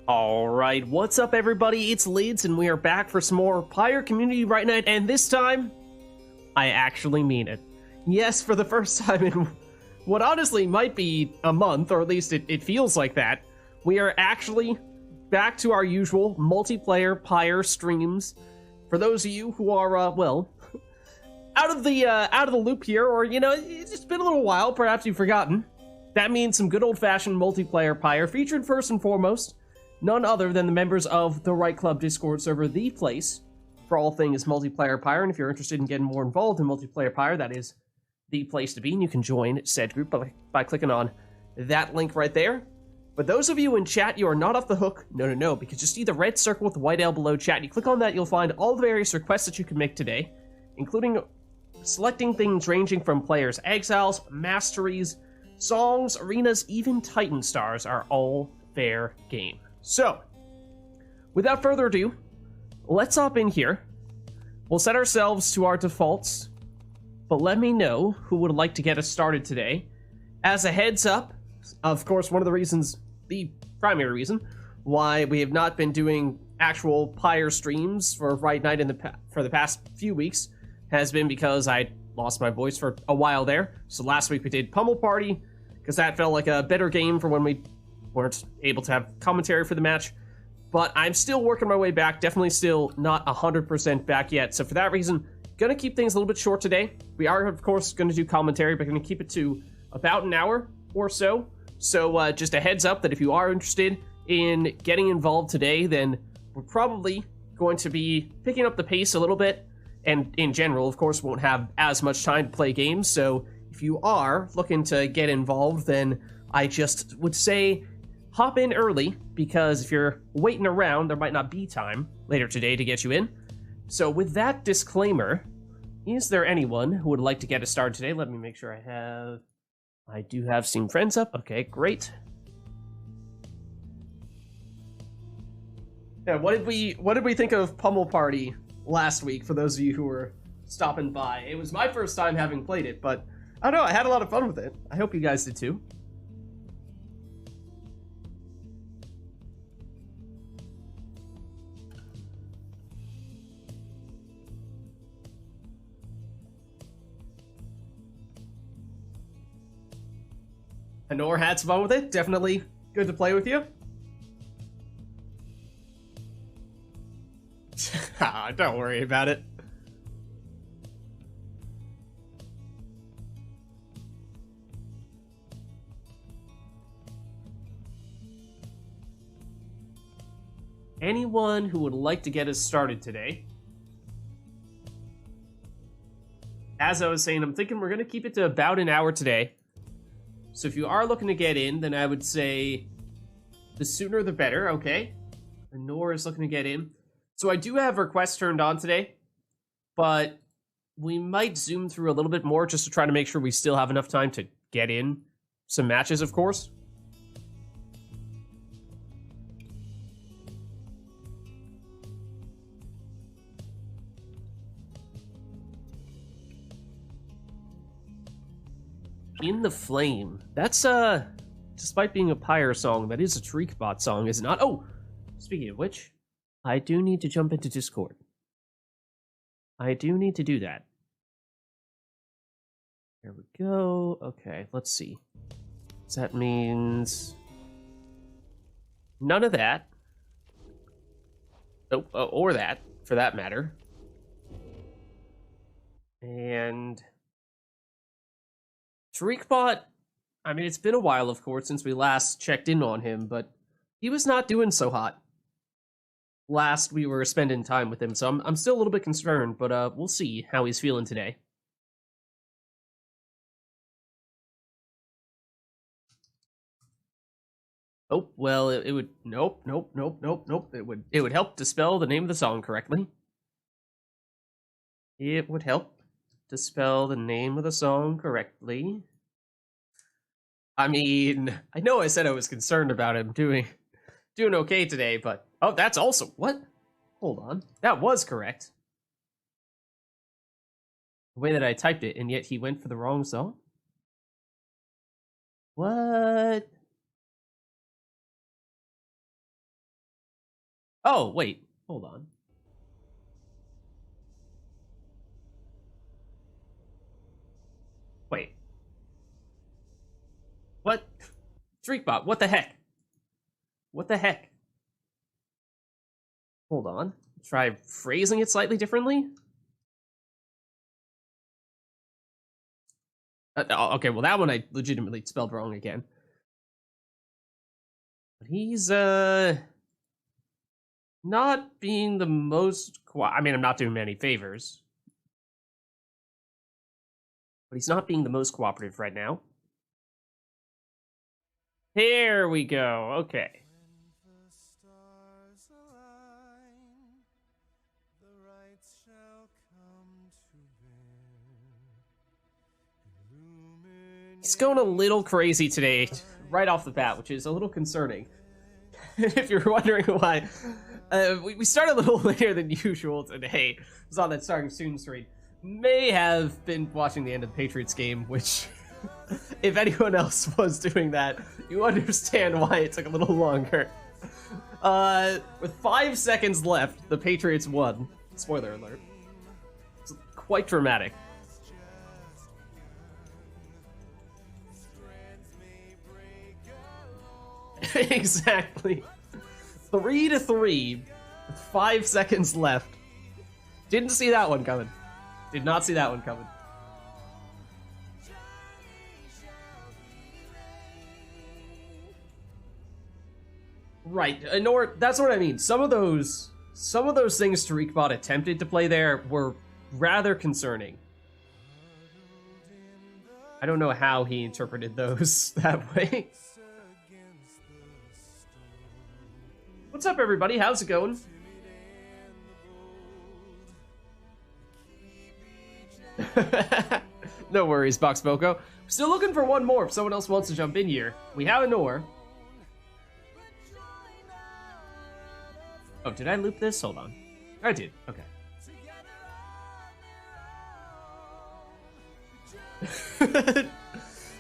Alright, what's up everybody? It's Lids and we are back for some more Pyre Community RITE Night, and this time, I actually mean it. Yes, for the first time in what honestly might be a month, or at least it feels like that, we are actually back to our usual multiplayer Pyre streams. For those of you who are, well, out of the loop here, or, you know, it's just been a little while, perhaps you've forgotten. That means some good old-fashioned multiplayer Pyre, featured first and foremost none other than the members of the RITE Club Discord server, the place for all things multiplayer Pyre. And if you're interested in getting more involved in multiplayer Pyre, that is the place to be, and you can join said group by clicking on that link right there. But those of you in chat, you are not off the hook. No, because just see the red circle with the white L below chat. You click on that, you'll find all the various requests that you can make today, including selecting things ranging from players' exiles, masteries, songs, arenas, even Titan stars are all fair game. So, without further ado, let's hop in here. We'll set ourselves to our defaults, but let me know who would like to get us started today. As a heads up, of course, one of the reasons, the primary reason, why we have not been doing actual Pyre streams for RITE Night for the past few weeks has been because I lost my voice for a while there. So last week we did Pummel Party, because that felt like a better game for when we weren't able to have commentary for the match, but I'm still working my way back, definitely still not 100% back yet, so for that reason, gonna keep things a little bit short today. We are, of course, gonna do commentary, but gonna keep it to about an hour or so, just a heads up that if you are interested in getting involved today, then we're probably going to be picking up the pace a little bit, and in general, of course, won't have as much time to play games, so if you are looking to get involved, then I just would say hop in early, because if you're waiting around, there might not be time later today to get you in. So with that disclaimer, is there anyone who would like to get us started today? Let me make sure I do have Steam Friends up. Okay, great. Yeah, what did we think of Pummel Party last week, for those of you who were stopping by? It was my first time having played it, but I don't know, I had a lot of fun with it. I hope you guys did too. Honor had some fun with it. Definitely good to play with you. Don't worry about it. Anyone who would like to get us started today? As I was saying, I'm thinking we're going to keep it to about an hour today. So if you are looking to get in, then I would say the sooner the better, okay? Honor is looking to get in. So I do have requests turned on today, but we might zoom through a little bit more just to try to make sure we still have enough time to get in some matches, of course. In the Flame. That's, despite being a Pyre song, that is a Treekbot song, is it not? Oh! Speaking of which, I do need to jump into Discord. I do need to do that. There we go. Okay, let's see. So that means none of that. Oh, or that, for that matter. And Treekbot, I mean, it's been a while, of course, since we last checked in on him, but he was not doing so hot last we were spending time with him, so I'm still a little bit concerned, but we'll see how he's feeling today. Oh, well, it would, nope. It would help to spell the name of the song correctly. It would help to spell the name of the song correctly. I mean, I know I said I was concerned about him doing okay today, but oh, that's also what? Hold on, that was correct. The way that I typed it, and yet he went for the wrong song. What? Oh, wait. Hold on. Wait. What? Streakbot, what the heck? What the heck? Hold on. Try phrasing it slightly differently? Okay, well, that one I legitimately spelled wrong again. But he's, not being the most... I mean, I'm not doing him any favors. But he's not being the most cooperative right now. Here we go. Okay. He's going a little crazy today, right off the bat, which is a little concerning. If you're wondering why, we started a little later than usual today. I was on that starting student stream. May have been watching the end of the Patriots game, which, if anyone else was doing that, you understand why it took a little longer. With 5 seconds left, the Patriots won. Spoiler alert. It's quite dramatic. Exactly. 3-3 with 5 seconds left. Didn't see that one coming. Did not see that one coming. Right, Nor, that's what I mean. Some of those things Tariqbot attempted to play there were rather concerning. I don't know how he interpreted those that way. What's up, everybody? How's it going? No worries, Box Boko. Still looking for one more if someone else wants to jump in here. We have a Nor. Oh, did I loop this? Hold on. I did. Okay.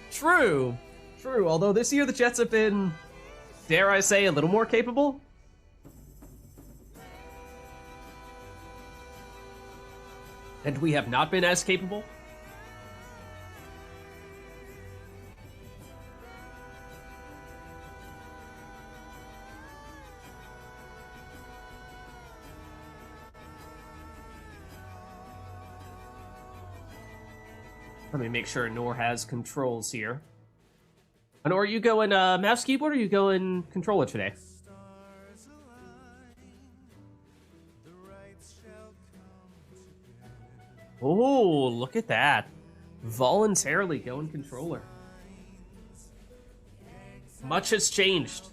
True. True. Although this year the Jets have been, dare I say, a little more capable. And we have not been as capable. Let me make sure Nor has controls here. Nor, are you going mouse keyboard or are you going controller today? Oh, look at that. Voluntarily going controller. Much has changed.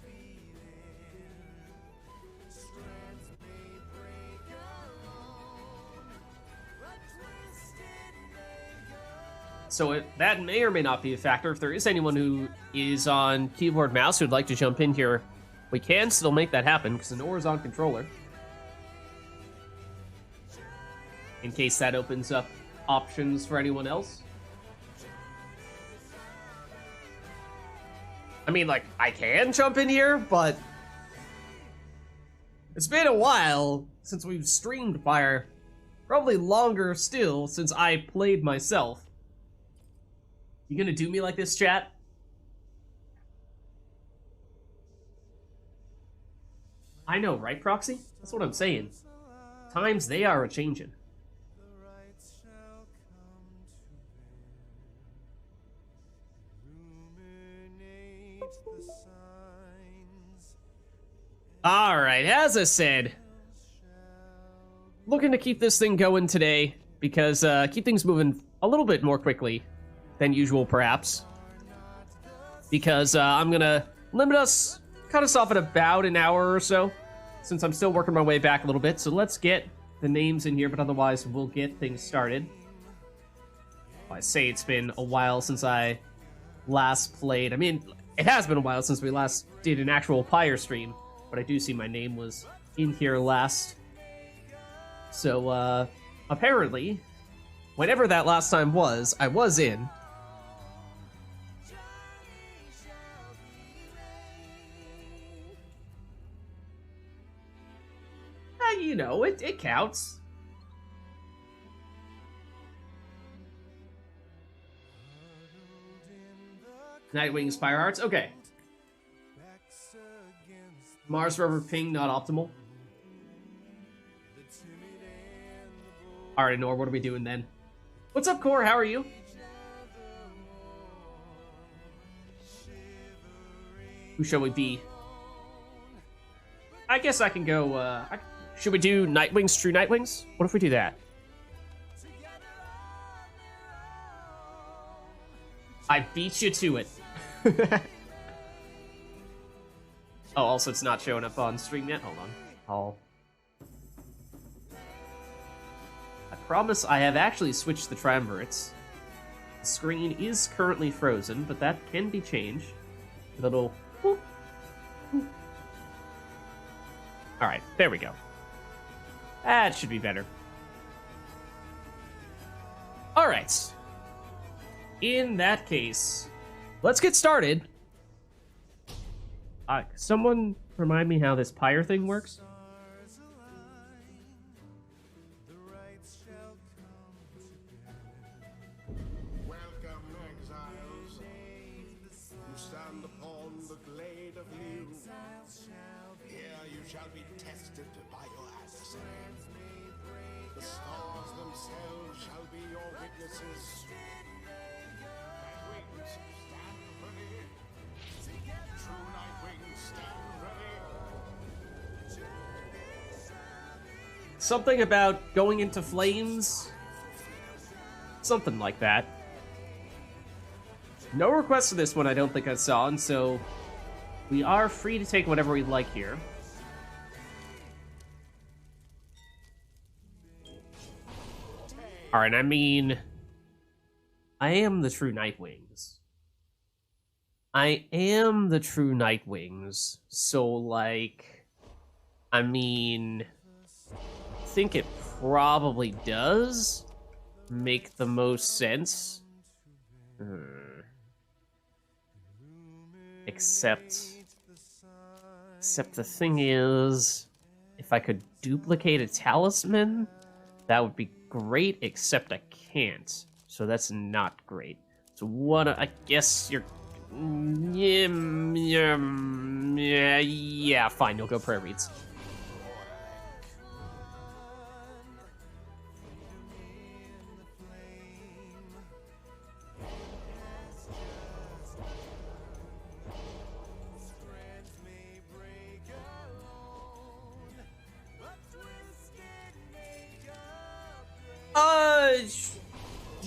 So that may or may not be a factor. If there is anyone who is on keyboard mouse who'd like to jump in here, we can still make that happen because Nor is on controller. In case that opens up options for anyone else. I mean, like, I can jump in here, but it's been a while since we've streamed Pyre. Probably longer still since I played myself. You gonna do me like this, chat? I know, right, Proxy? That's what I'm saying. Times they are a-changin'. Alright, as I said, looking to keep this thing going today, because keep things moving a little bit more quickly than usual, perhaps. Because I'm gonna cut us off at about an hour or so, since I'm still working my way back a little bit. So let's get the names in here, but otherwise we'll get things started. I say it's been a while since I last played. I mean, it has been a while since we last did an actual Pyre stream, but I do see my name was in here last. So, apparently, whenever that last time was, I was in. you know, it counts. Nightwing's Pyre Hearts, okay. Mars rover ping not optimal. Alright, Nor, what are we doing then? What's up, Core? How are you? Who shall we be? I guess I can go, should we do Nightwings, True Nightwings? What if we do that? I beat you to it. Oh, also it's not showing up on stream yet. Hold on. I promise I have actually switched the triumvirates. The screen is currently frozen, but that can be changed. A little... whoop, whoop. Alright, there we go. That should be better. Alright. In that case, let's get started. Someone remind me how this Pyre thing works? Welcome, exiles. You stand upon the glade of Liu. Here you shall be tested by your adversaries. The stars themselves shall be your witnesses. Nightwings, stand ready. True Nightwings, stand ready. Something about going into flames? Something like that. No requests for this one I don't think I saw, and so we are free to take whatever we'd like here. Alright, I mean... I am the true Nightwings. I am the true Nightwings, so, like... I mean... I think it probably does make the most sense. Except the thing is, if I could duplicate a talisman, that would be great, except I can't. So that's not great. So what, I guess you're... Yeah, fine, you'll go prayer reads.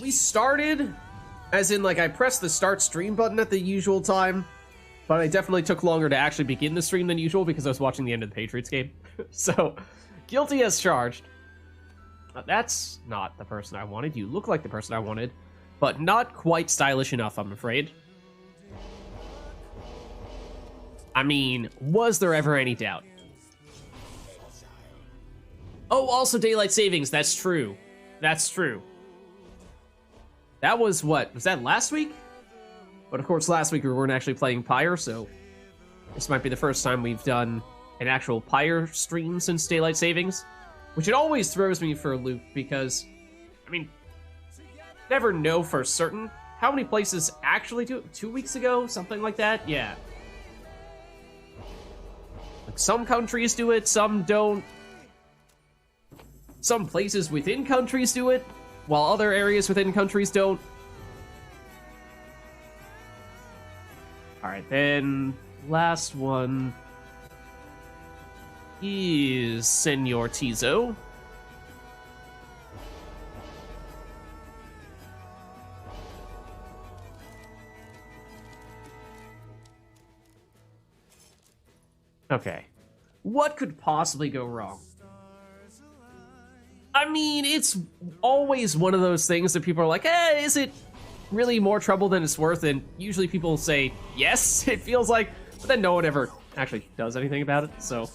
We started, as in, like, I pressed the start stream button at the usual time, but I definitely took longer to actually begin the stream than usual because I was watching the end of the Patriots game. So, guilty as charged. That's not the person I wanted. You look like the person I wanted, but not quite stylish enough, I'm afraid. I mean, was there ever any doubt? Oh, also daylight savings, that's true. That's true. That was what? Was that last week? But of course, last week we weren't actually playing Pyre, so this might be the first time we've done an actual Pyre stream since daylight savings, which it always throws me for a loop because, I mean, never know for certain. How many places actually do it? 2 weeks ago? Something like that? Yeah. Like, some countries do it, some don't. Some places within countries do it, while other areas within countries don't. Alright, then last one is Senor Tizo. Okay. What could possibly go wrong? I mean, it's always one of those things that people are like, is it really more trouble than it's worth? And usually people say, yes, it feels like, but then no one ever actually does anything about it, so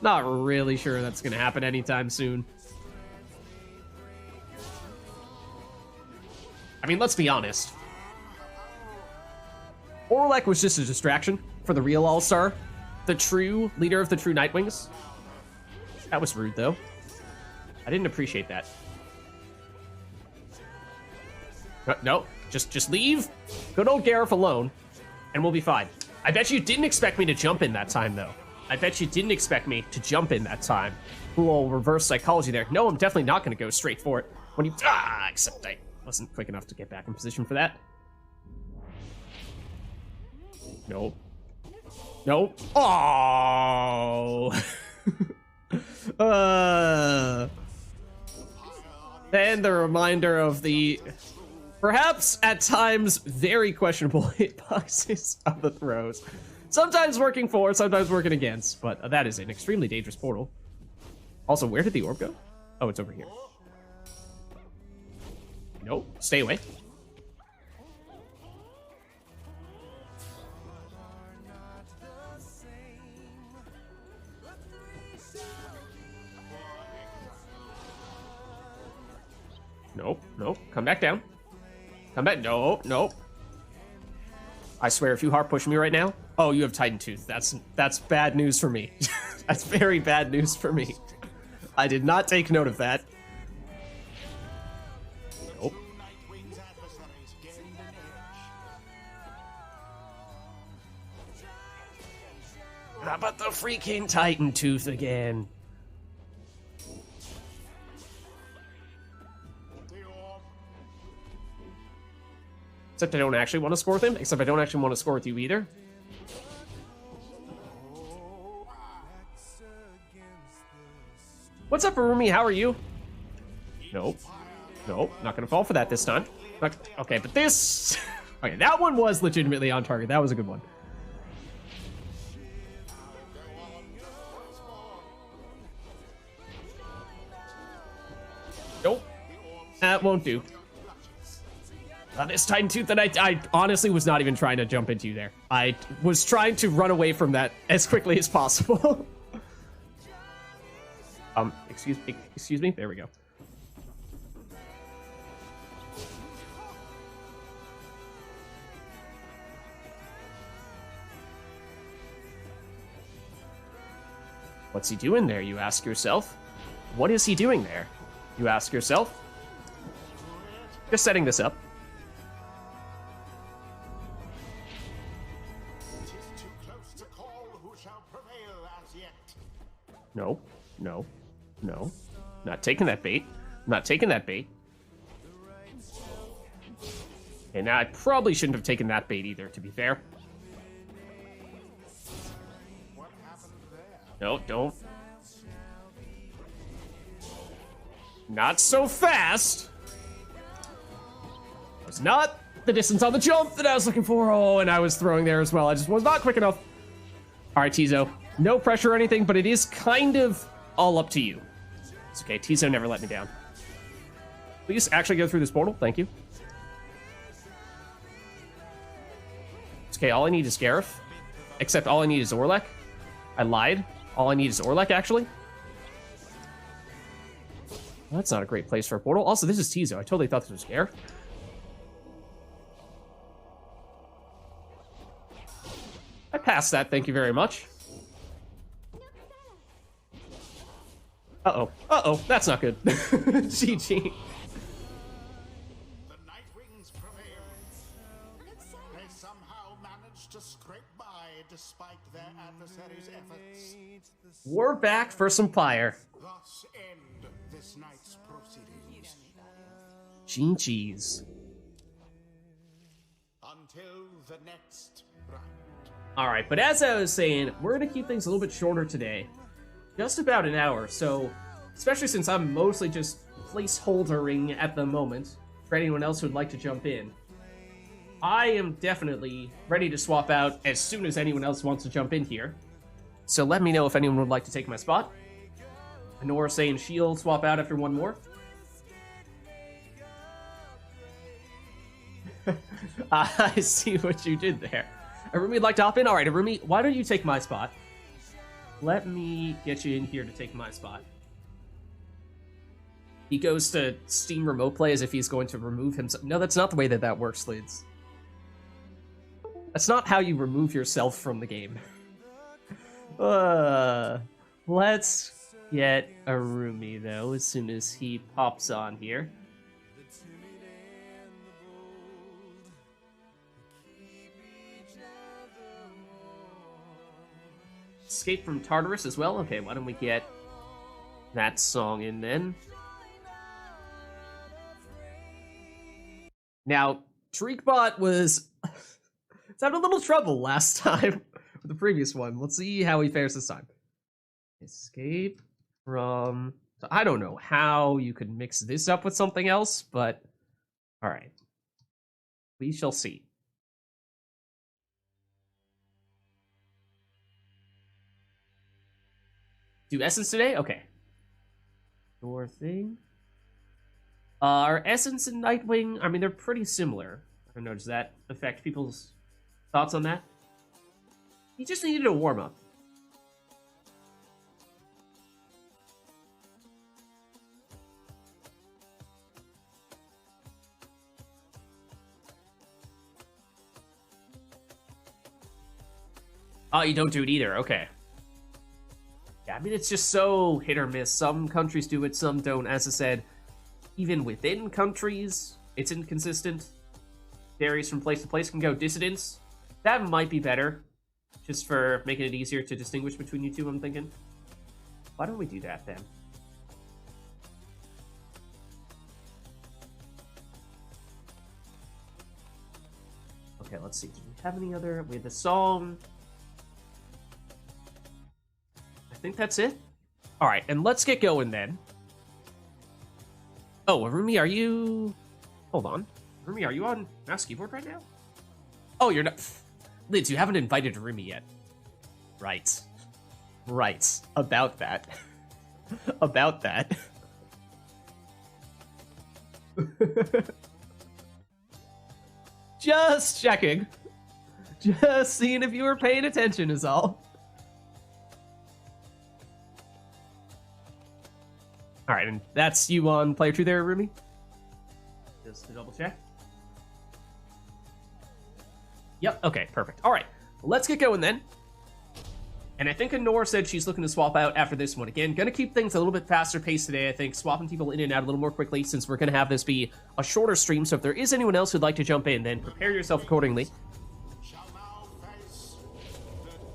not really sure that's gonna happen anytime soon. I mean, let's be honest. Orlek was just a distraction for the real All-Star, the true leader of the true Nightwings. That was rude, though. I didn't appreciate that. No, just leave good old Gareth alone, and we'll be fine. I bet you didn't expect me to jump in that time, though. I bet you didn't expect me to jump in that time. Cool reverse psychology there. No, I'm definitely not going to go straight for it. When you... except I wasn't quick enough to get back in position for that. No. No. Oh! And the reminder of the... perhaps, at times, very questionable hitboxes of the throws. Sometimes working for, sometimes working against, but that is an extremely dangerous portal. Also, where did the orb go? Oh, it's over here. Nope, stay away. Nope, nope, come back down. Come back, nope, nope. I swear, if you hard push me right now, oh, you have Titan Tooth. That's bad news for me. That's very bad news for me. I did not take note of that. Nope. How about the freaking Titan Tooth again? Except I don't actually want to score with him. Except I don't actually want to score with you either. What's up, Arumi? How are you? Nope. Nope. Not gonna fall for that this time. Okay, but this... okay, that one was legitimately on target. That was a good one. Nope. That won't do. This Titan Tooth that I honestly was not even trying to jump into you there. I was trying to run away from that as quickly as possible. Excuse me. There we go. What's he doing there, you ask yourself? What is he doing there, you ask yourself? Just setting this up. No, no, no. Not taking that bait. Not taking that bait. And now I probably shouldn't have taken that bait either, to be fair. No, don't. Not so fast. It was not the distance on the jump that I was looking for. Oh, and I was throwing there as well. I just was not quick enough. All right, Tizo. No pressure or anything, but it is kind of all up to you. It's okay. Tizo never let me down. Please actually go through this portal. Thank you. It's okay. All I need is Gareth. Except all I need is Orlek. I lied. All I need is Orlek, actually. Well, that's not a great place for a portal. Also, this is Tizo. I totally thought this was Gareth. I passed that. Thank you very much. Uh-oh. Uh-oh. That's not good. GG. The Nightwings prevail. They somehow managed to scrape by despite their adversaries' efforts. We're back for some Pyre. Thus end this night's proceedings. GG's. Until the next round. Alright, but as I was saying, we're going to keep things a little bit shorter today. Just about an hour, so especially since I'm mostly just placeholdering at the moment for anyone else who'd like to jump in. I am definitely ready to swap out as soon as anyone else wants to jump in here. So let me know if anyone would like to take my spot. Honora saying she'll swap out after one more. I see what you did there. Arumi would like to hop in? Alright, Arumi, why don't you take my spot? Let me get you in here to take my spot. He goes to Steam Remote Play as if he's going to remove himself. No, that's not the way that that works, Lids. That's not how you remove yourself from the game. Let's get Arumi, though, as soon as he pops on here. Escape from Tartarus as well? Okay, why don't we get that song in then? Now, Shriekbot was having a little trouble last time with the previous one. Let's see how he fares this time. Escape from... I don't know how you could mix this up with something else, but... Alright. We shall see. Do Essence today? Okay. Your thing. Are Essence and Nightwing... I mean, they're pretty similar. I don't know, does that affect people's thoughts on that? He just needed a warm-up. Oh, you don't do it either. Okay. Yeah, I mean, it's just so hit or miss. Some countries do it, some don't. As I said, even within countries, it's inconsistent. Varies from place to place. Can go dissidents. That might be better. Just for making it easier to distinguish between you two, I'm thinking. Why don't we do that, then? Okay, let's see. Do we have any other... We have the song... I think that's it. All right, and let's get going then. Oh, Arumi, are you... Hold on. Arumi, are you on mouse keyboard right now? Oh, you're not... Lids, you haven't invited Arumi yet. Right. Right. About that. About that. Just checking. Just seeing if you were paying attention is all. All right, and that's you on player 2 there, Rumi? Just to double check. Yep, okay, perfect. All right, let's get going then. And I think Honor said she's looking to swap out after this one. Again, gonna keep things a little bit faster paced today, I think. Swapping people in and out a little more quickly since we're gonna have this be a shorter stream. So if there is anyone else who'd like to jump in, then prepare yourself accordingly. Shall now face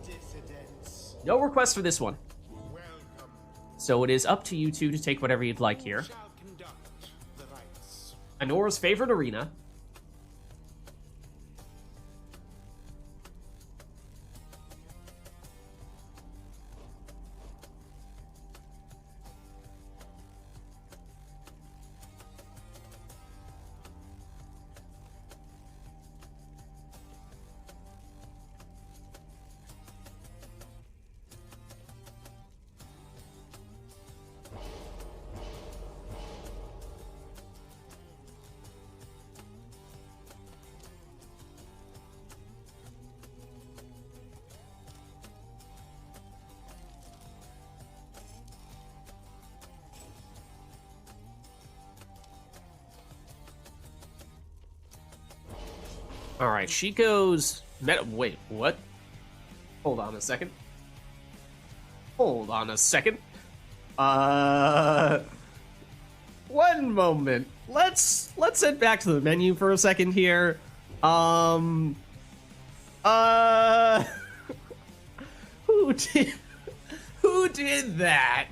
the dissidents. No requests for this one. Welcome. So it is up to you two to take whatever you'd like here. Shall conduct the rites. Honor's favorite arena. All right, she goes... Wait, what? Hold on a second. Hold on a second. One moment. Let's head back to the menu for a second here. Who did that?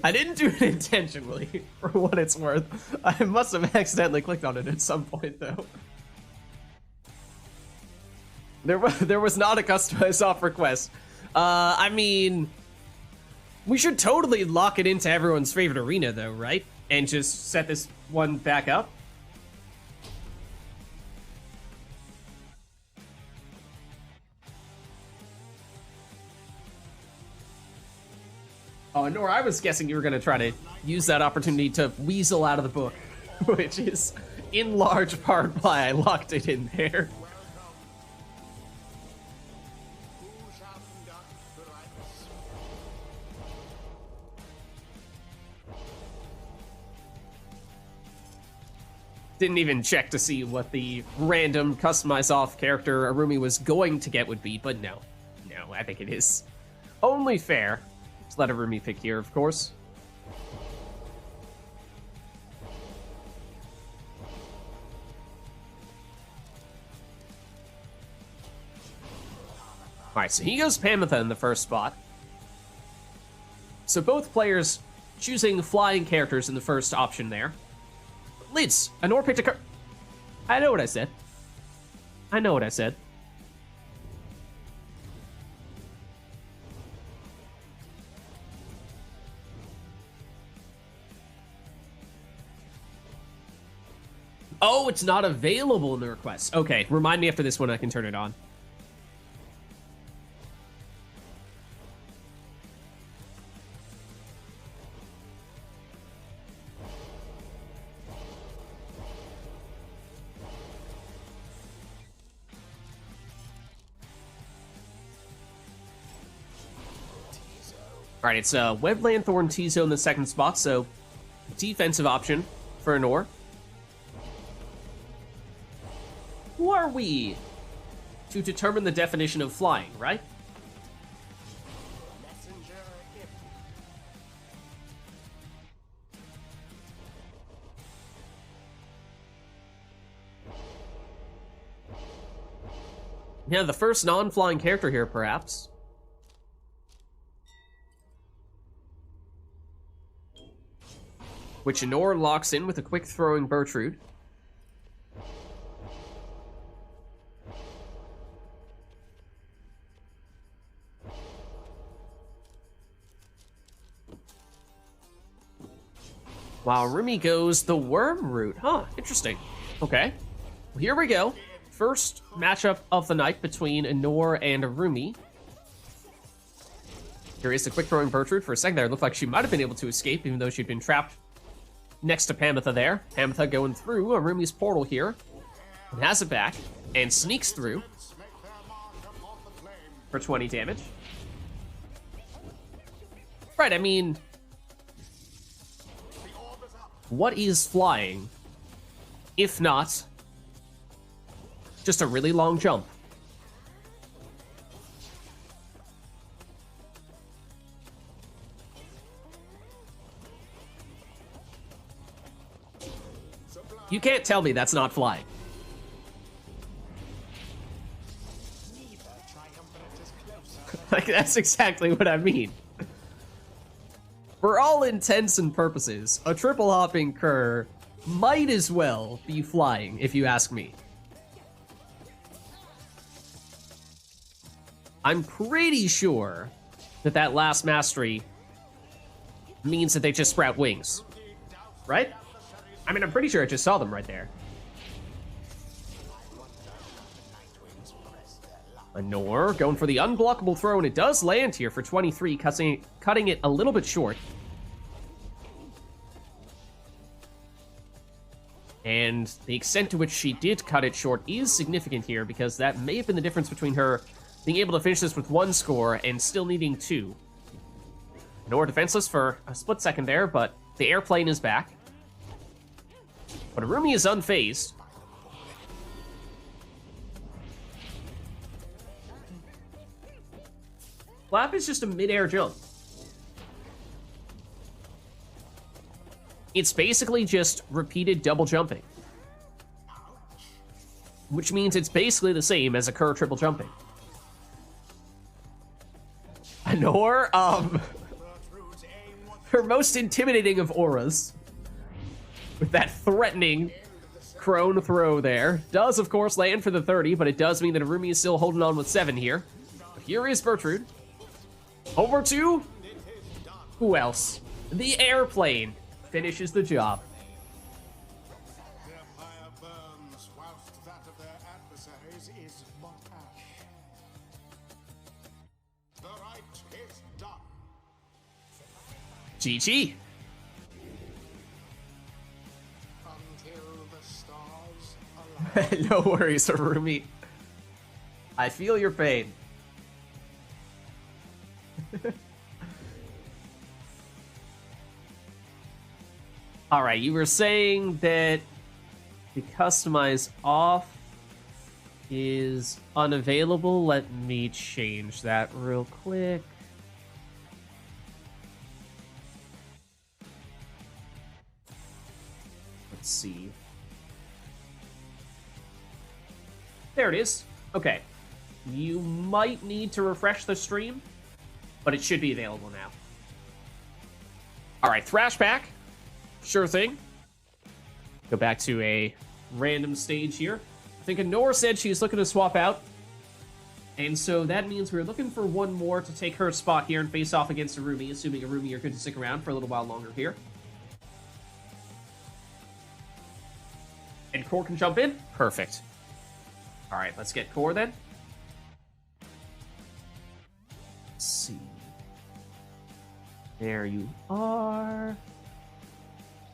I didn't do it intentionally, for what it's worth. I must have accidentally clicked on it at some point, though. There was not a customized off request. I mean, we should totally lock it into everyone's favorite arena, though, right? And just set this one back up. Oh, Nora, I was guessing you were going to try to use that opportunity to weasel out of the book, which is in large part why I locked it in there. Who shall conduct the rites? Didn't even check to see what the random customized off character Arumi was going to get would be, but no. know. I think it is only fair to let a Rumi pick here, of course. Alright, so he goes Pamitha in the first spot. So both players choosing flying characters in the first option there. Lids, Anor picked a I know what I said. I know what I said. Oh, it's not available in the request. Okay, remind me after this one I can turn it on. All right, it's Web Lanthorn Tizo in the second spot, so defensive option for Anor. Who are we to determine the definition of flying, right? Yeah, the first non-flying character here, perhaps. Which Anor locks in with a quick throwing Bertrude. Wow, Rumi goes the worm route. Huh, interesting. Okay. Well, here we go. First matchup of the night between Anor and Rumi. Here is the quick throwing Bertrude. For a second there, it looked like she might have been able to escape, even though she'd been trapped next to Pamitha there. Pamitha going through Rumi's portal here. And has it back. And sneaks through. For 20 damage. Right, I mean... what is flying? If not... just a really long jump. You can't tell me that's not flying. Like, that's exactly what I mean. For all intents and purposes, a triple hopping cur might as well be flying, if you ask me. I'm pretty sure that that last mastery means that they just sprout wings, right? I mean, I'm pretty sure I just saw them right there. Anor going for the unblockable throw, and it does land here for 23, cutting it a little bit short. And the extent to which she did cut it short is significant here, because that may have been the difference between her being able to finish this with 1 score and still needing 2. Anor defenseless for a split second there, but the airplane is back. But Rumi is unfazed. Flap is just a mid-air jump. It's basically just repeated double jumping. Which means it's basically the same as a cur triple jumping. Anor, her most intimidating of auras. With that threatening crone throw there. Does, of course, land for the 30, but it does mean that Rumi is still holding on with 7 here. But here is Bertrude. Over to... who else? The airplane finishes the job. Their fire burns, whilst that of their adversaries is but ash. The rite is done. GG. Until the stars align. No worries, Rumi. I feel your pain. Alright, you were saying that the customize off is unavailable. Let me change that real quick. Let's see. There it is. Okay. You might need to refresh the stream, but it should be available now. All right, Thrash Pack. Sure thing. Go back to a random stage here. I think Honora said she was looking to swap out. And so that means we're looking for one more to take her spot here and face off against Arumi, assuming Arumi, you're good to stick around for a little while longer here. And Core can jump in? Perfect. All right, let's get Core then. Let's see. There you are.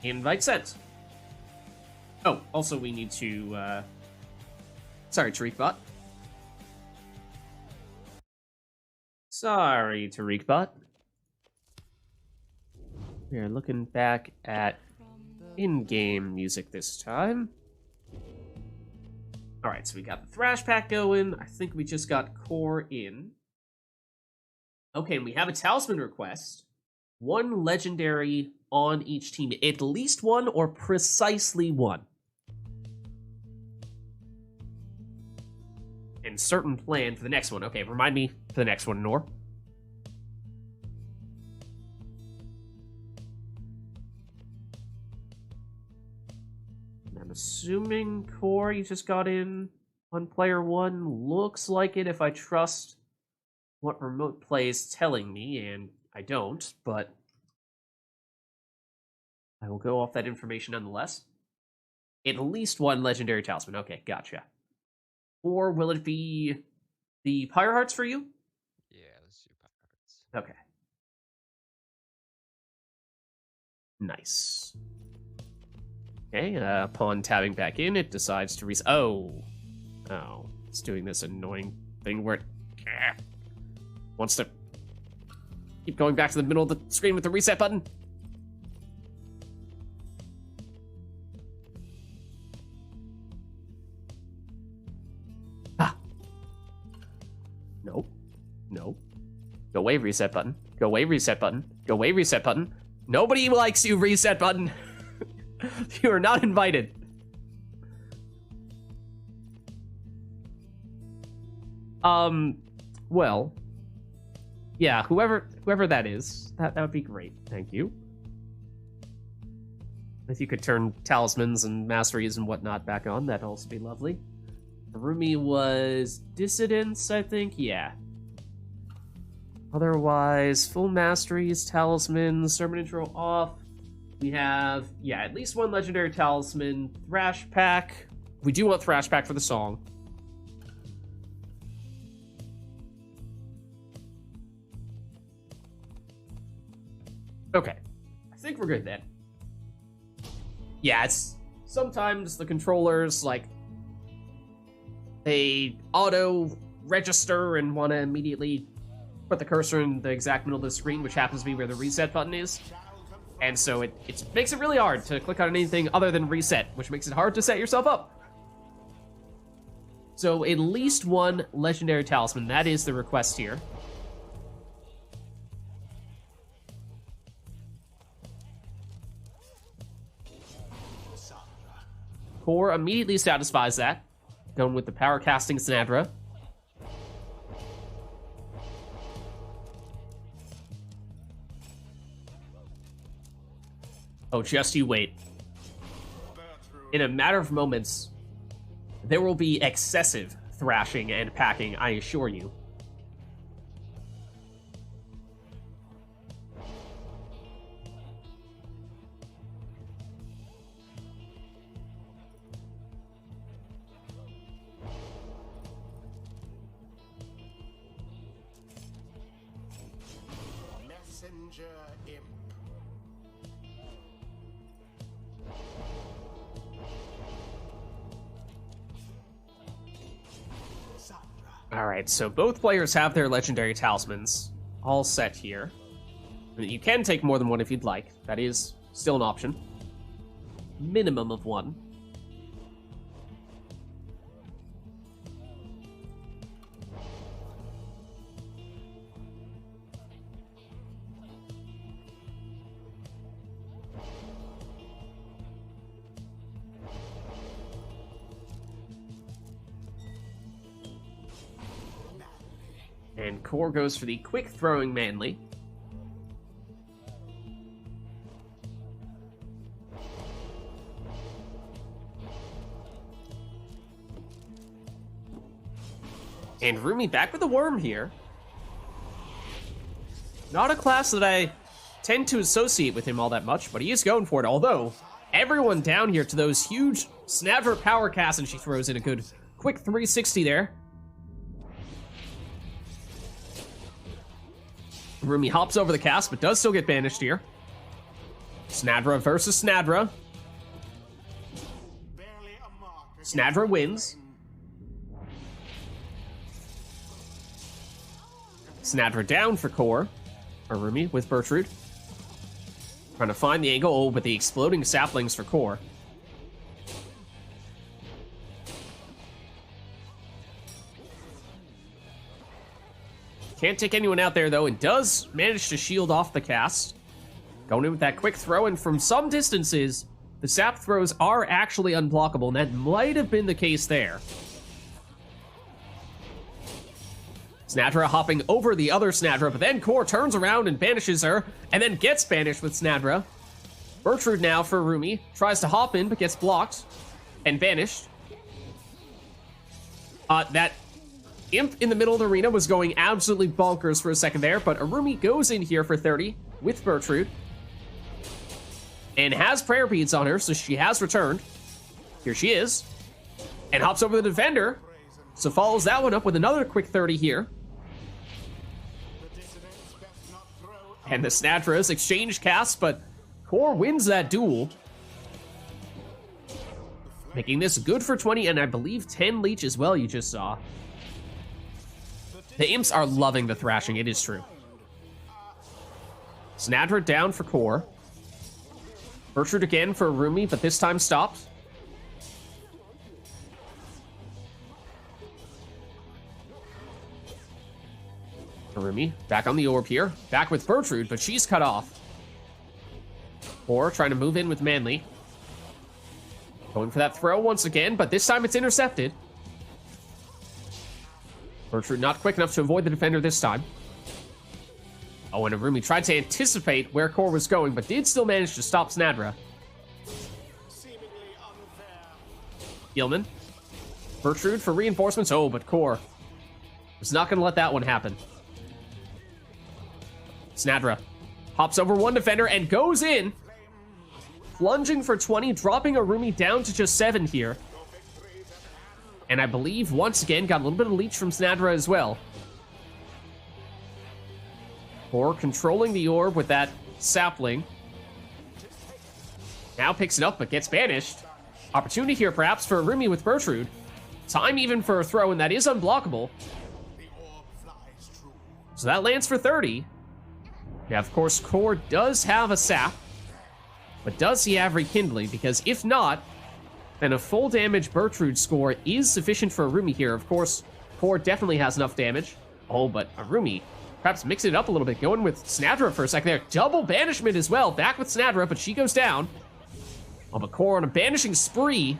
Invite sent. Oh, also we need to, sorry, TariqBot. Sorry, TariqBot. We are looking back at in-game music this time. Alright, so we got the Thrash Pack going. I think we just got Core in. Okay, and we have a Talisman request. One legendary on each team. At least one or precisely one. And certain plan for the next one. Okay, remind me for the next one, Nor. I'm assuming Core, you just got in on player one. Looks like it if I trust what remote play is telling me, and I don't, but I will go off that information nonetheless. At least one legendary talisman. Okay, gotcha. Or will it be the Pyre Hearts for you? Yeah, let's do Pyre Hearts. Okay. Nice. Okay, upon tabbing back in, it decides to reset. Oh, it's doing this annoying thing where it wants to keep going back to the middle of the screen with the reset button. Nope. Nope. Go away, reset button. Go away, reset button. Go away, reset button. Nobody likes you, reset button. You are not invited. Well, yeah, whoever that is, that would be great. Thank you. If you could turn talismans and masteries and whatnot back on, that'd also be lovely. Rumi was Dissidence, I think? Yeah. Otherwise, full masteries, talismans, sermon intro off. We have, yeah, at least one legendary talisman. Thrash Pack. We do want Thrash Pack for the song. Okay. I think we're good then. Yeah, it's sometimes the controllers, like, they auto-register and want to immediately put the cursor in the exact middle of the screen, which happens to be where the reset button is. And so it makes it really hard to click on anything other than reset, which makes it hard to set yourself up. So at least one legendary talisman, that is the request here. Core immediately satisfies that, going with the power casting Sinadra. Oh, just you wait. In a matter of moments, there will be excessive thrashing and packing, I assure you. Messenger imp. Alright, so both players have their legendary talismans all set here. You can take more than one if you'd like. That is still an option. Minimum of one. And Core goes for the quick throwing Manly. And Rumi back with the worm here. Not a class that I tend to associate with him all that much, but he is going for it. Although, everyone down here to those huge Snapper power casts, and she throws in a good quick 360 there. Rumi hops over the cast, but does still get banished here. Snadra versus Snadra. Snadra wins. Snadra down for Core. Or Rumi with Bertrude. Trying to find the angle. Oh, but the exploding saplings for Core. Can't take anyone out there, though, and does manage to shield off the cast. Going in with that quick throw, and from some distances, the sap throws are actually unblockable, and that might have been the case there. Snadra hopping over the other Snadra, but then Core turns around and banishes her, and then gets banished with Snadra. Bertrude now for Rumi. Tries to hop in, but gets blocked and banished. That Imp in the middle of the arena was going absolutely bonkers for a second there, but Arumi goes in here for 30 with Bertrude. And has prayer beads on her, so she has returned. Here she is. And hops over the defender. So follows that one up with another quick 30 here. And the Snadras exchange casts, but Core wins that duel. Making this good for 20, and I believe 10 leech as well, you just saw. The Imps are loving the thrashing, it is true. Snadra down for Core. Bertrude again for Rumi, but this time stopped. Rumi back on the orb here. Back with Bertrude, but she's cut off. Core trying to move in with Manly. Going for that throw once again, but this time it's intercepted. Bertrude not quick enough to avoid the defender this time. Oh, and Arumi tried to anticipate where Core was going, but did still manage to stop Snadra. Gilman. Bertrude for reinforcements. Oh, but Core was not going to let that one happen. Snadra hops over one defender and goes in. Plunging for 20, dropping Arumi down to just 7 here. And I believe, once again, got a little bit of leech from Snadra as well. Core controlling the orb with that sapling. Now picks it up, but gets banished. Opportunity here, perhaps, for Arumi with Bertrude. Time even for a throw, and that is unblockable. So that lands for 30. Now, of course, Core does have a sap. But does he have rekindling? Because if not, then a full damage Bertrude score is sufficient for Arumi here. Of course, Core definitely has enough damage. Oh, but Arumi perhaps mix it up a little bit, going with Snadra for a second there. Double banishment as well. Back with Snadra, but she goes down. Oh, but Core on a banishing spree.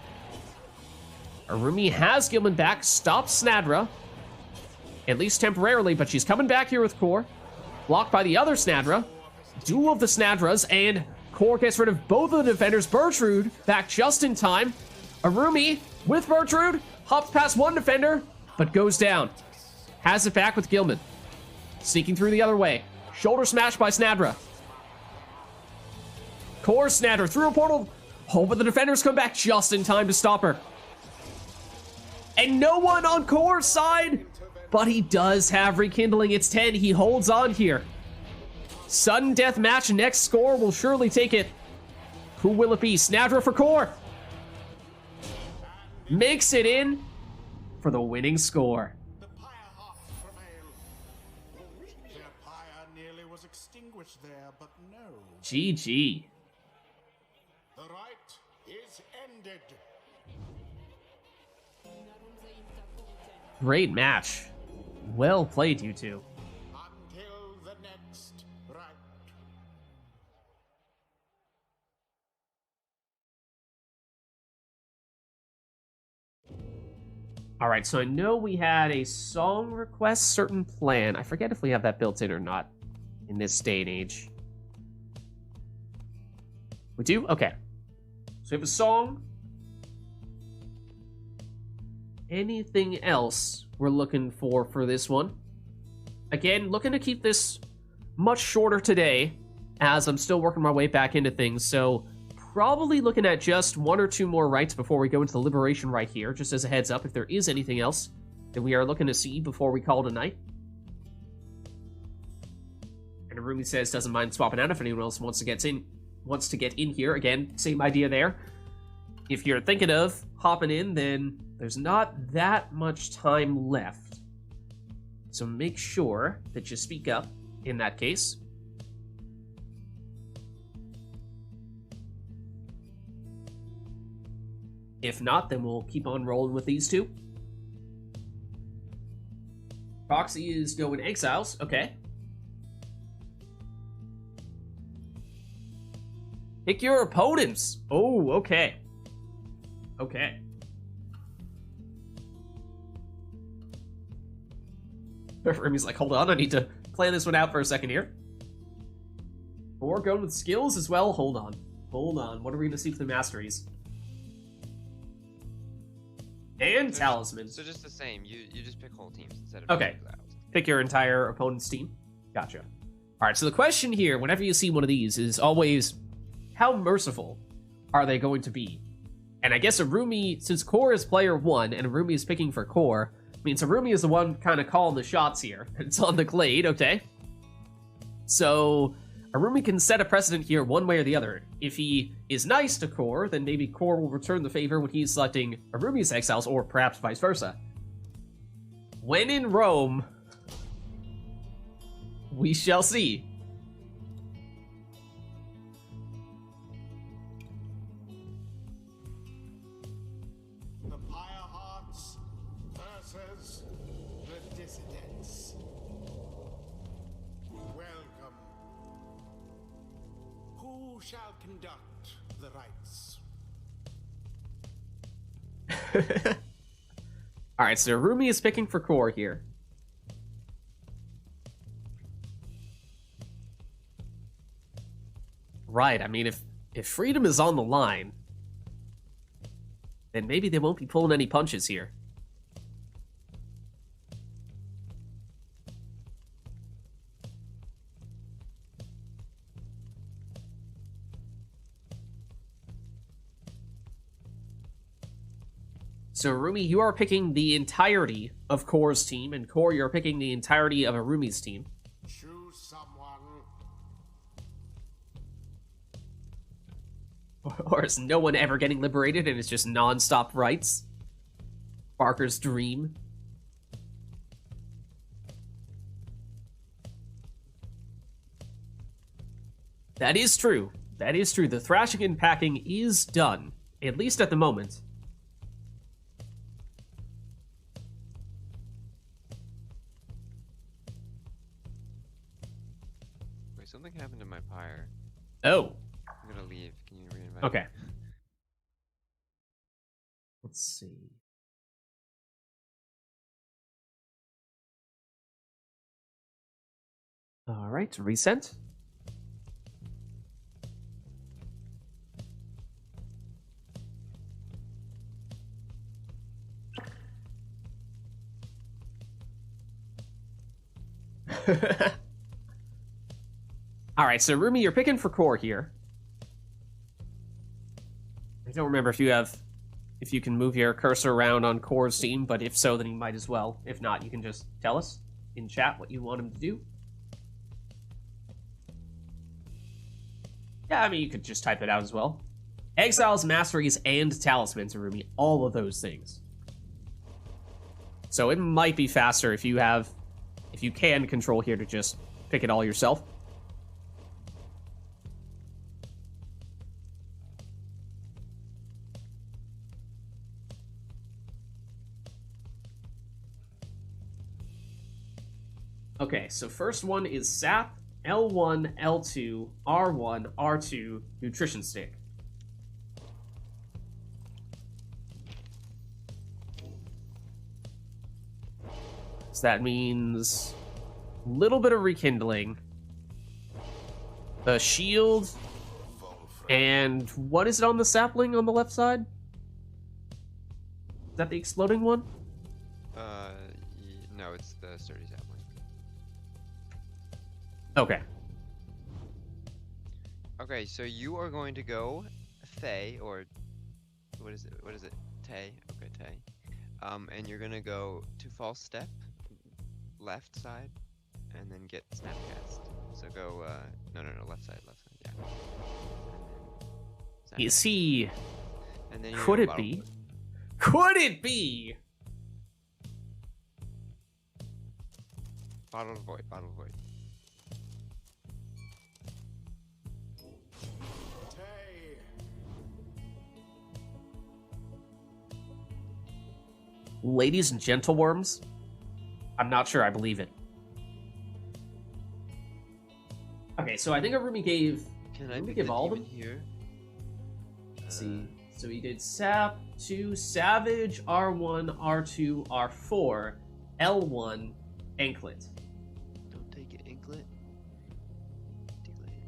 Arumi has Gilman back, stops Snadra. At least temporarily, but she's coming back here with Core. Blocked by the other Snadra. Duel of the Snadras, and Core gets rid of both of the defenders. Bertrude back just in time. Arumi with Bertrude hops past one defender, but goes down. Has it back with Gilman. Sneaking through the other way. Shoulder smash by Snadra. Core Snadra through a portal. Oh, but the defenders come back just in time to stop her. And no one on Core's side, but he does have rekindling. It's 10. He holds on here. Sudden death match. Next score will surely take it. Who will it be? Snadra for Core. Makes it in for the winning score. The Pyre Hawks prevail. Their pyre nearly was extinguished there, but no. GG. The rite is ended. Great match. Well played, you two. Until the next rite. Alright, so I know we had a song request, certain plan. I forget if we have that built in or not in this day and age. We do? Okay. So we have a song. Anything else we're looking for this one? Again, looking to keep this much shorter today, as I'm still working my way back into things, so probably looking at just 1 or 2 more rites before we go into the liberation right here, just as a heads up if there is anything else that we are looking to see before we call it a night. And Arumi says doesn't mind swapping out if anyone else wants to get in here. Again, same idea there. If you're thinking of hopping in, then there's not that much time left. So make sure that you speak up in that case. If not, then we'll keep on rolling with these two. Proxy is going exiles. Okay. Pick your opponents. Oh, okay. Okay. Remy's like, hold on, I need to plan this one out for a second here. Or going with skills as well. Hold on. Hold on. What are we going to see for the masteries? And talismans. So just the same. You just pick whole teams instead of okay. Pick your entire opponent's team. Gotcha. Alright, so the question here, whenever you see one of these, is always, how merciful are they going to be? And I guess Arumi, since Core is player 1, and Arumi is picking for Core, means Arumi is the one kind of calling the shots here. It's on the Glade, okay? So, Arumi can set a precedent here one way or the other. If he is nice to Core, then maybe Core will return the favor when he's selecting Arumi's exiles, or perhaps vice versa. When in Rome, we shall see. The Pyre Hearts versus the Dissidents. Welcome. Who shall conduct the rites? Alright, so Arumi is picking for Core here. Right, I mean, if freedom is on the line, then maybe they won't be pulling any punches here. So, Arumi, you are picking the entirety of Core's team, and Core, you're picking the entirety of Arumi's team. Choose someone. Or is no one ever getting liberated and it's just non-stop rights? Barker's dream. That is true. That is true. The thrashing and packing is done. At least at the moment. Wait, something happened to my Pyre. Oh. I'm gonna leave. Can you reinvite Okay. me? Let's see. All right, resent. All right, so Rumi, you're picking for Core here. I don't remember if you can move your cursor around on Core's team, but if so, then you might as well. If not, you can just tell us in chat what you want him to do. Yeah, I mean, you could just type it out as well. Exiles, Masteries, and Talismans, Arumi. All of those things. So it might be faster if you can control here to just pick it all yourself. Okay, so first one is Sap, L1, L2, R1, R2, Nutrition Stick. So that means a little bit of rekindling. The shield. And what is it on the sapling on the left side? Is that the exploding one? No, it's the sturdy sapling. Okay. Okay, so you are going to go Thay, or what is it? What is it? Tay. Okay, Tay. And you're gonna go to false step, left side, and then get snapcast. So go, no, left side, yeah. Is he? And then Could it be? Could it be? Bottle void. Tay. Ladies and gentleworms? I'm not sure I believe it. Okay, so I think Arumi gave... Can I Did we pick give the all of demon them? here? Let's see. So he did Sap 2, Savage, R1, R2, R4, L1, Anklet. Don't take an anklet. Delayed.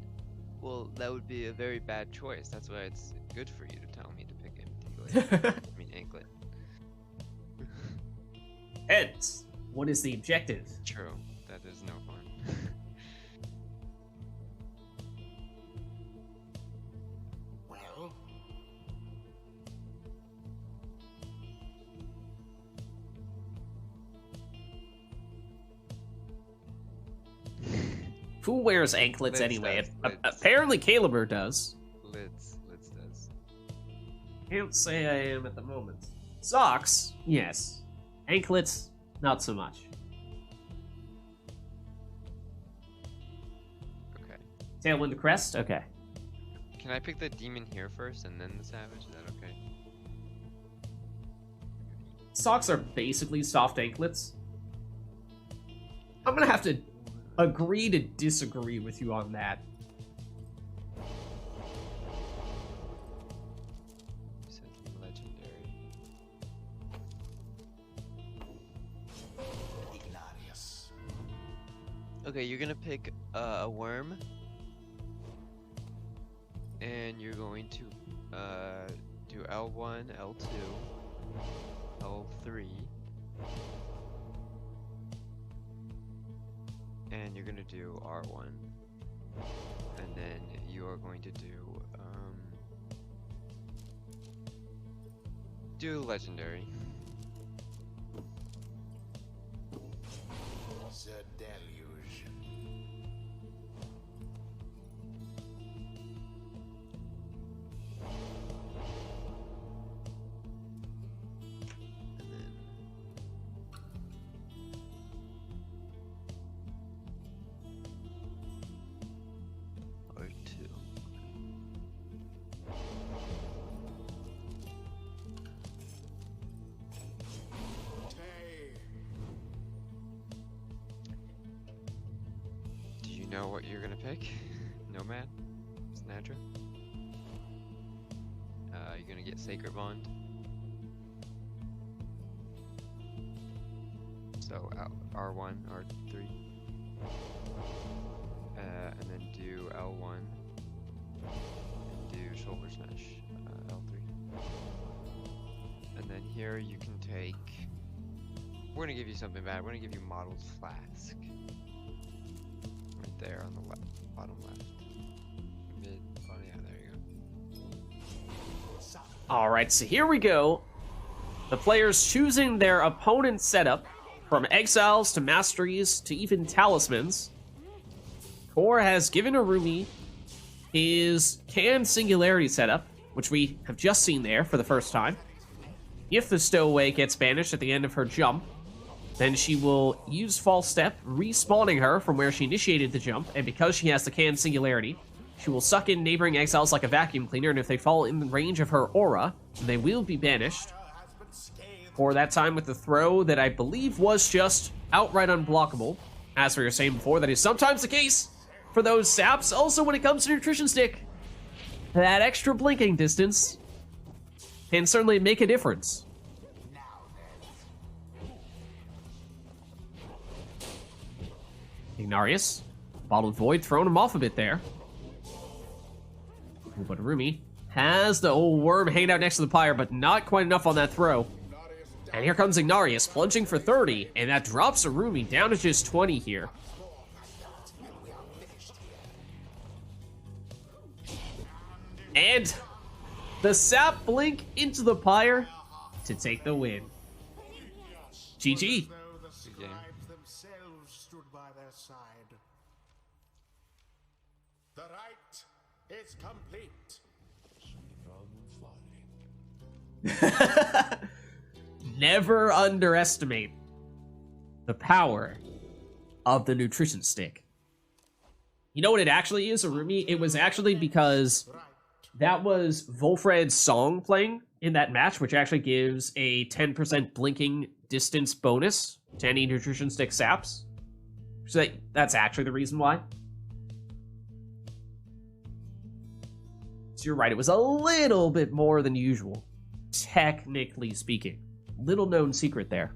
Well, that would be a very bad choice. That's why it's good for you to tell me to pick him. Delayed. I mean anklet. Heads. What is the objective? True. That is no fun. Well, Who wears anklets Lids anyway? does, Lids. Apparently Caliber does. Lids does. Can't say I am at the moment. Socks? Yes. Anklets? Not so much. Okay. Tailwind Crest? Okay. Can I pick the demon here first and then the savage? Is that okay? Socks are basically soft anklets. I'm gonna have to agree to disagree with you on that. You said legendary. Ignatius. Okay, you're gonna pick a worm, and you're going to do L1, L2, L3, and you're gonna do R1, and then you are going to do legendary. The deluge. And then R2. Tay. Do you know what you're gonna pick? Nomad? Snatcher? You're gonna get Sacred Bond. So R1, R3. And then do L1. And do Shoulder Smash, L3. And then here you can take... We're gonna give you something bad. We're gonna give you Modeled Flask. Right there on the left, bottom left. Mid, oh yeah, there you go. Alright, so here we go. The players choosing their opponent's setup, from exiles to masteries to even talismans. Core has given Arumi his Can Singularity setup, which we have just seen there for the first time. If the Stowaway gets banished at the end of her jump, then she will use False Step, respawning her from where she initiated the jump, and because she has the Can Singularity, she will suck in neighboring exiles like a vacuum cleaner, and if they fall in the range of her aura, they will be banished. For that time with the throw that I believe was just outright unblockable. As we were saying before, that is sometimes the case for those saps. Also, when it comes to Nutrition Stick, that extra blinking distance can certainly make a difference. Ignarius. Bottled Void throwing him off a bit there. Ooh, but Rumi has the old worm hanging out next to the Pyre, but not quite enough on that throw. And here comes Ignarius, plunging for 30, and that drops Rumi down to just 20 here. And the sap blink into the Pyre to take the win. GG. Though the scribes themselves stood by their side. The rite is complete. Never underestimate the power of the nutrition stick. You know what it actually is, Arumi? It was actually because that was Volfred's song playing in that match, which actually gives a 10% blinking distance bonus to any nutrition stick saps. So that's actually the reason why. So you're right, it was a little bit more than usual, technically speaking. Little known secret there.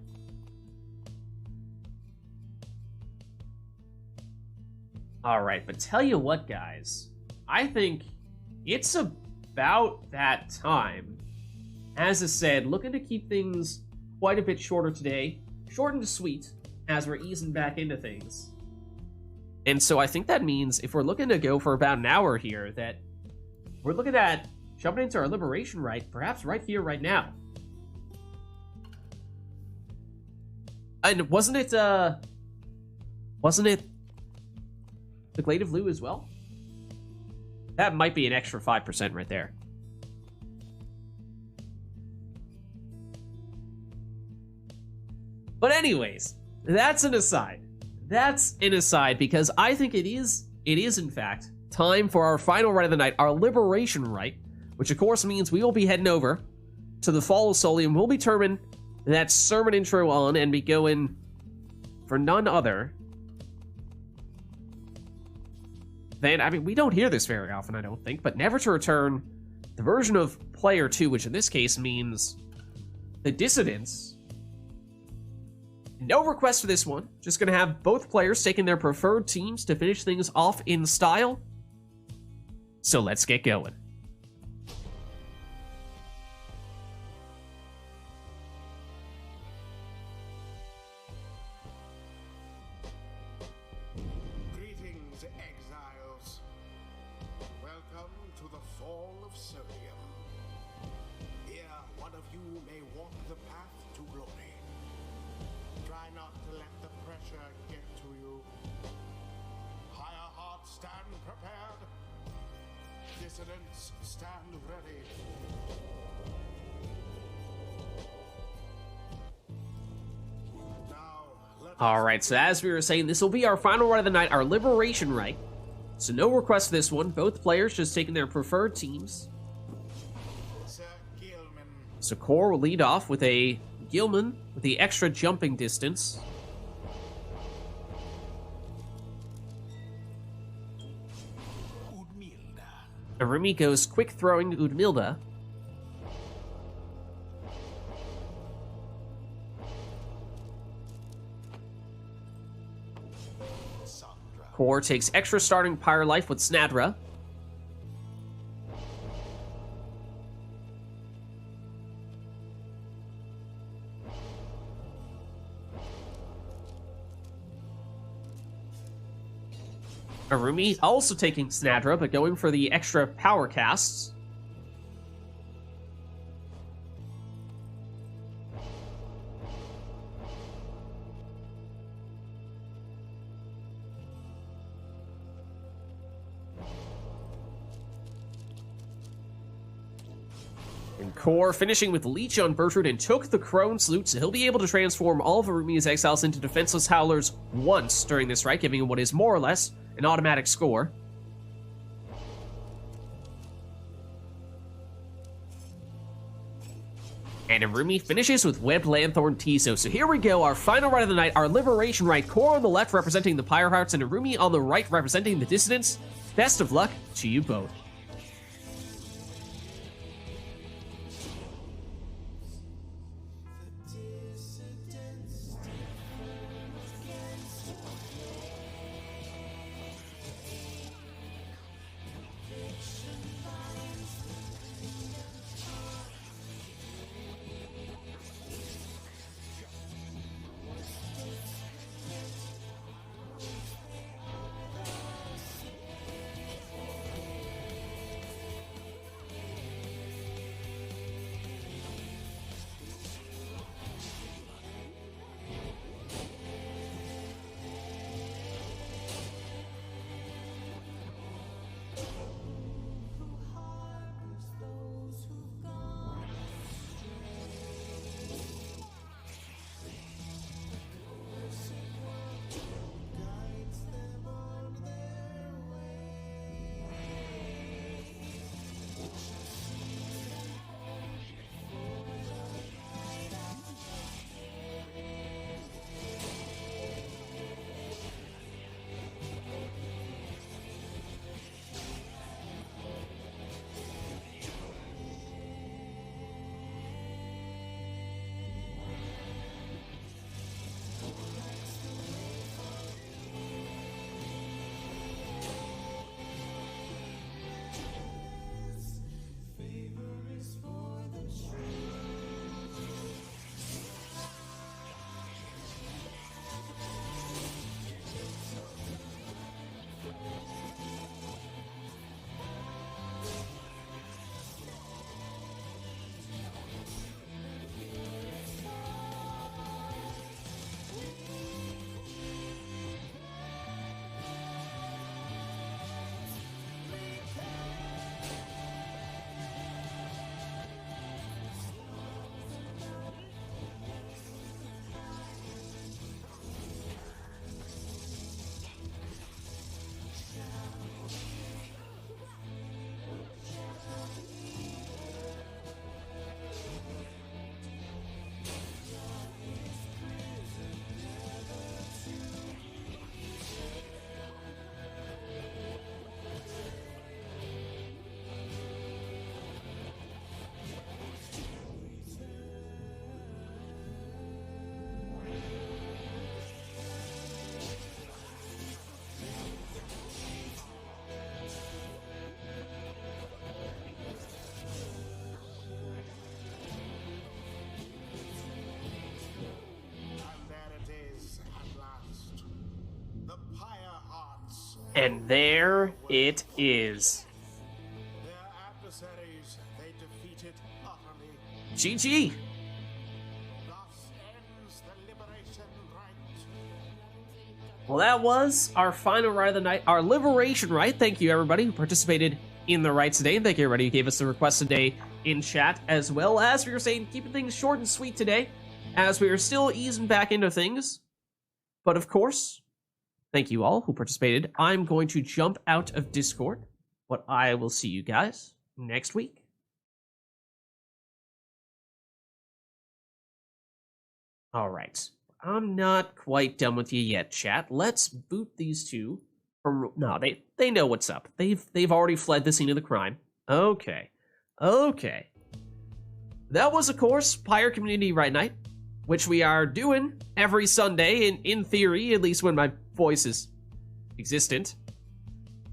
Alright, but tell you what, guys. I think it's about that time. As I said, looking to keep things quite a bit shorter today. Short and sweet, as we're easing back into things. And so I think that means if we're looking to go for about an hour here, that we're looking at jumping into our liberation rite, perhaps right here, right now. And wasn't it the Glade of Lu as well? That might be an extra 5% right there. But anyways, that's an aside. That's an aside because I think it is in fact time for our final rite of the night, our liberation rite, which of course means we will be heading over to the Fall of Solium. We'll be turning that sermon intro on and be going for none other than, I mean, we don't hear this very often, I don't think, but never to return the version of Player 2, which in this case means the Dissidents. No request for this one. Just going to have both players taking their preferred teams to finish things off in style. So let's get going. Greetings, exiles. Welcome to the Fall of Solium. Here, one of you may walk the path to glory. Try not to let the pressure get to you. Higher hearts stand prepared. Dissidents stand ready. Now, let us Alright, so as we were saying, this will be our final rite of the night, our liberation rite. So no request for this one. Both players just taking their preferred teams. Sir Gilman. So Core will lead off with a Gilman with the extra jumping distance. Arumi goes quick throwing to Udmilda. Core takes extra starting Pyre life with Snadra. Arumi also taking Snadra, but going for the extra power casts. And Core finishing with Leech on Bertrud and took the Crone Salute, so he'll be able to transform all of Arumi's exiles into defenseless howlers once during this rite, giving him what is more or less an automatic score. And Arumi finishes with Webbed Lanthorn Tiso. So here we go, our final rite of the night, our liberation rite. Core on the left representing the Pyre Hearts, and Arumi on the right representing the Dissidents. Best of luck to you both. And there it is. Their adversaries they defeated utterly. GG. Thus ends the liberation rite. Well, that was our final rite of the night, our liberation rite. Thank you, everybody who participated in the rites today. And thank you, everybody who gave us the request today in chat, as well as we were saying, keeping things short and sweet today, as we are still easing back into things. But of course, thank you all who participated. I'm going to jump out of Discord, but I will see you guys next week. All right. I'm not quite done with you yet, chat. Let's boot these two from... No, they know what's up. They've already fled the scene of the crime. Okay. Okay. That was, of course, Pyre Community Rite Night, which we are doing every Sunday, in theory, at least when my voice is existent.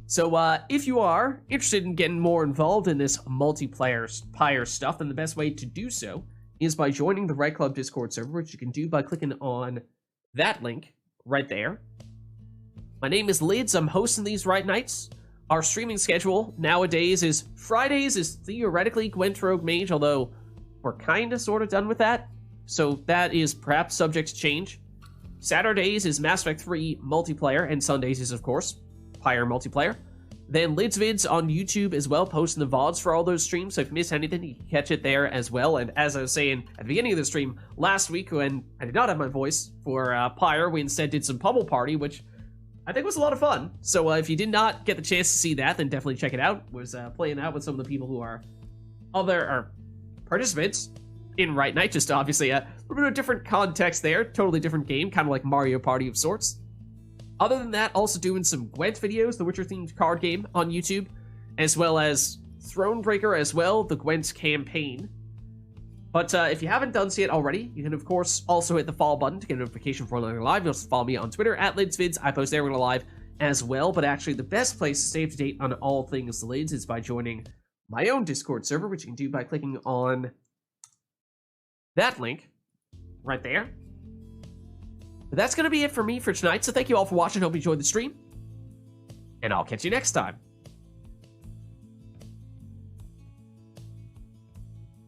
So, if you are interested in getting more involved in this multiplayer Pyre stuff, then the best way to do so is by joining the Right Club Discord server, which you can do by clicking on that link right there. My name is Lids. I'm hosting these Rite Nights. Our streaming schedule nowadays is Fridays is theoretically Gwent Rogue Mage, although we're kind of sort of done with that. So that is perhaps subject to change. Saturdays is Mass Effect 3 multiplayer, and Sundays is, of course, Pyre multiplayer. Then Lids Vids on YouTube as well, posting the VODs for all those streams, so if you miss anything, you can catch it there as well. And as I was saying at the beginning of the stream last week, when I did not have my voice for Pyre, we instead did some Pummel Party, which I think was a lot of fun. So if you did not get the chance to see that, then definitely check it out. Was playing that with some of the people who are participants in Rite Night, just obviously a little bit of different context there, totally different game, kind of like Mario Party of sorts. Other than that, also doing some Gwent videos, the Witcher-themed card game on YouTube, as well as Thronebreaker as well, the Gwent campaign. But if you haven't done so yet already, you can of course also hit the follow button to get a notification for when I'm live. You also follow me on Twitter at LidsVids. I post there when I'm live as well, but actually the best place to stay up to date on all things Lids is by joining my own Discord server, which you can do by clicking on that link right there. But that's going to be it for me for tonight, so thank you all for watching. Hope you enjoyed the stream, and I'll catch you next time.